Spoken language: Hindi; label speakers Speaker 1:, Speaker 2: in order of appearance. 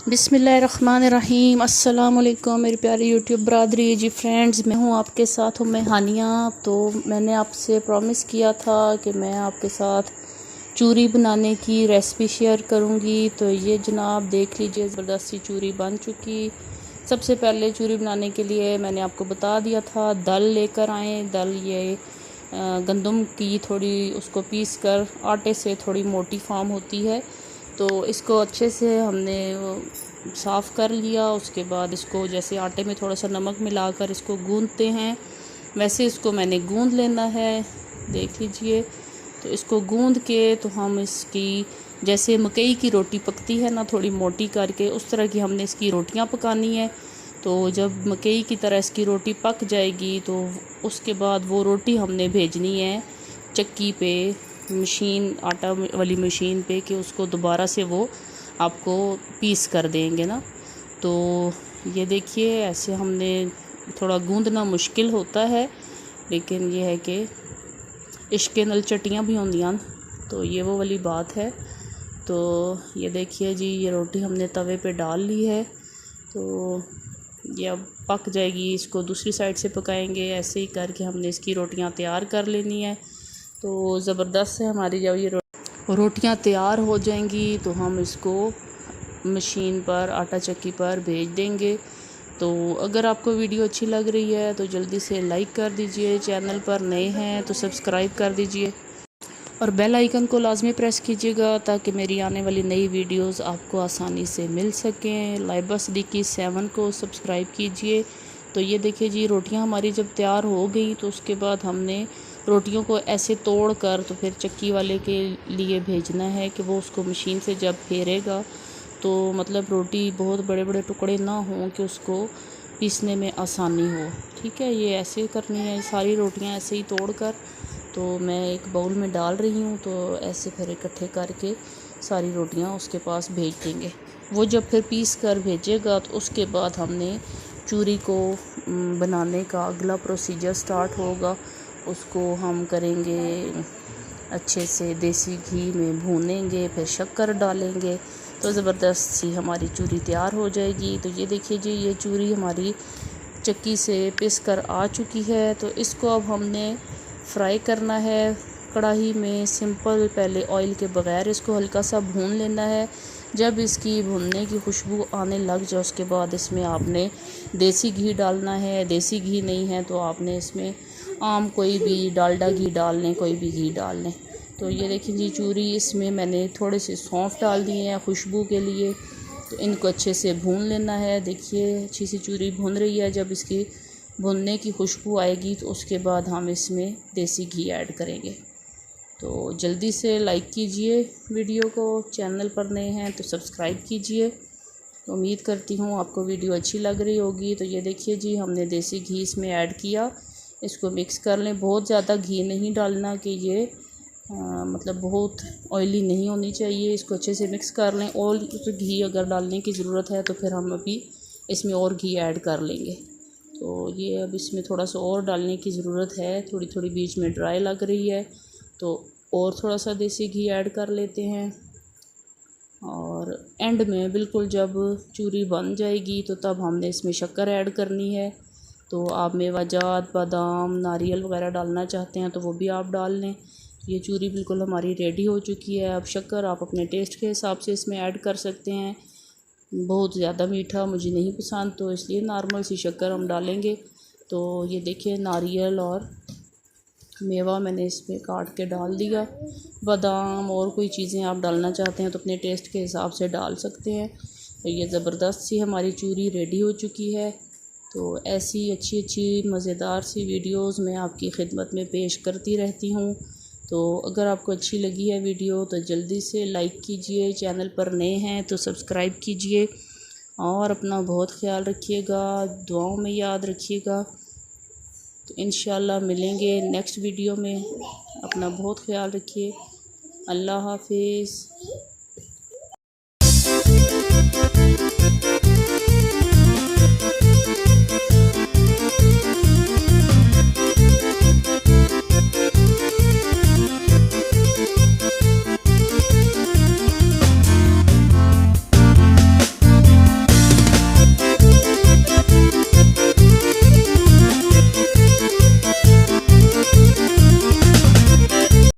Speaker 1: बिस्मिल्लाहिर्रहमानिर्रहीम। अस्सलाम वालेकुम मेरी प्यारी यूट्यूब बरादरी। जी फ्रेंड्स, मैं हूँ आपके साथ हूँ मैं हानिया। तो मैंने आपसे प्रॉमिस किया था कि मैं आपके साथ चूरी बनाने की रेसिपी शेयर करूँगी। तो ये जनाब देख लीजिए, ज़बरदस्ती चूरी बन चुकी। सबसे पहले चूरी बनाने के लिए मैंने आपको बता दिया था, दल लेकर आएँ। दल ये गंदम की थोड़ी उसको पीस कर आटे से थोड़ी मोटी फार्म होती है, तो इसको अच्छे से हमने साफ़ कर लिया। उसके बाद इसको जैसे आटे में थोड़ा सा नमक मिलाकर इसको गूंदते हैं, वैसे इसको मैंने गूंद लेना है। देख लीजिए, तो इसको गूंद के तो हम इसकी जैसे मकई की रोटी पकती है ना, थोड़ी मोटी करके, उस तरह की हमने इसकी रोटियां पकानी है। तो जब मकई की तरह इसकी रोटी पक जाएगी तो उसके बाद वो रोटी हमने भेजनी है चक्की पे, मशीन, आटा वाली मशीन पे, कि उसको दोबारा से वो आपको पीस कर देंगे ना। तो ये देखिए, ऐसे हमने थोड़ा गूंदना मुश्किल होता है, लेकिन ये है कि इश्के नल चटियाँ भी होंदियां, तो ये वो वाली बात है। तो ये देखिए जी, ये रोटी हमने तवे पे डाल ली है, तो ये अब पक जाएगी। इसको दूसरी साइड से पकाएंगे। ऐसे ही करके हमने इसकी रोटियां तैयार कर लेनी है। तो ज़बरदस्त है हमारी। जब ये रोटियां तैयार हो जाएंगी तो हम इसको मशीन पर, आटा चक्की पर भेज देंगे। तो अगर आपको वीडियो अच्छी लग रही है तो जल्दी से लाइक कर दीजिए, चैनल पर नए हैं तो सब्सक्राइब कर दीजिए और बेल आइकन को लाजमी प्रेस कीजिएगा ताकि मेरी आने वाली नई वीडियोस आपको आसानी से मिल सकें। लाइबा सिद्दीकी 7 को सब्सक्राइब कीजिए। तो ये देखिए जी, रोटियां हमारी जब तैयार हो गई तो उसके बाद हमने रोटियों को ऐसे तोड़ कर तो फिर चक्की वाले के लिए भेजना है कि वो उसको मशीन से जब फेरेगा तो मतलब रोटी बहुत बड़े बड़े टुकड़े ना हों कि उसको पीसने में आसानी हो। ठीक है, ये ऐसे करनी है सारी रोटियां ऐसे ही तोड़ कर। तो मैं एक बाउल में डाल रही हूँ, तो ऐसे फिर इकट्ठे करके सारी रोटियां उसके पास भेज देंगे। वो जब फिर पीस कर भेजेगा तो उसके बाद हमने चूरी को बनाने का अगला प्रोसीजर स्टार्ट होगा। उसको हम करेंगे अच्छे से, देसी घी में भूनेंगे, फिर शक्कर डालेंगे, तो ज़बरदस्त सी हमारी चूरी तैयार हो जाएगी। तो ये देखिए जी, ये चूरी हमारी चक्की से पिस कर आ चुकी है। तो इसको अब हमने फ्राई करना है कढ़ाई में, सिंपल। पहले ऑयल के बगैर इसको हल्का सा भून लेना है। जब इसकी भूनने की खुशबू आने लग जाए उसके बाद इसमें आपने देसी घी डालना है। देसी घी नहीं है तो आपने इसमें आम कोई भी डालडा घी डाल लें, कोई भी घी डाल लें। तो ये देखिए जी, चूरी इसमें मैंने थोड़े से सौंफ डाल दिए हैं खुशबू के लिए। तो इनको अच्छे से भून लेना है। देखिए, अच्छी सी चूरी भून रही है। जब इसकी भुनने की खुशबू आएगी तो उसके बाद हम इसमें देसी घी ऐड करेंगे। तो जल्दी से लाइक कीजिए वीडियो को, चैनल पर नए हैं तो सब्सक्राइब कीजिए। तो उम्मीद करती हूँ आपको वीडियो अच्छी लग रही होगी। तो ये देखिए जी, हमने देसी घी इसमें ऐड किया। इसको मिक्स कर लें। बहुत ज़्यादा घी नहीं डालना कि ये मतलब बहुत ऑयली नहीं होनी चाहिए। इसको अच्छे से मिक्स कर लें। और घी अगर डालने की ज़रूरत है तो फिर हम अभी इसमें और घी ऐड कर लेंगे। तो ये अब इसमें थोड़ा सा और डालने की ज़रूरत है, थोड़ी थोड़ी बीच में ड्राई लग रही है, तो और थोड़ा सा देसी घी ऐड कर लेते हैं। और एंड में बिल्कुल जब चूरी बन जाएगी तो तब हमने इसमें शक्कर ऐड करनी है। तो आप मेवाजात, बादाम, नारियल वगैरह डालना चाहते हैं तो वो भी आप डाल लें। ये चूरी बिल्कुल हमारी रेडी हो चुकी है। अब शक्कर आप अपने टेस्ट के हिसाब से इसमें ऐड कर सकते हैं। बहुत ज़्यादा मीठा मुझे नहीं पसंद, तो इसलिए नॉर्मल सी शक्कर हम डालेंगे। तो ये देखिए, नारियल और मेवा मैंने इसमें काट के डाल दिया। बादाम और कोई चीज़ें आप डालना चाहते हैं तो अपने टेस्ट के हिसाब से डाल सकते हैं। तो ये ज़बरदस्त सी हमारी चूरी रेडी हो चुकी है। तो ऐसी अच्छी अच्छी मज़ेदार सी वीडियोस मैं आपकी खिदमत में पेश करती रहती हूँ। तो अगर आपको अच्छी लगी है वीडियो तो जल्दी से लाइक कीजिए, चैनल पर नए हैं तो सब्सक्राइब कीजिए और अपना बहुत ख्याल रखिएगा, दुआओं में याद रखिएगा। तो इंशाल्लाह मिलेंगे नेक्स्ट वीडियो में। अपना बहुत ख्याल रखिए। अल्लाह हाफिज़।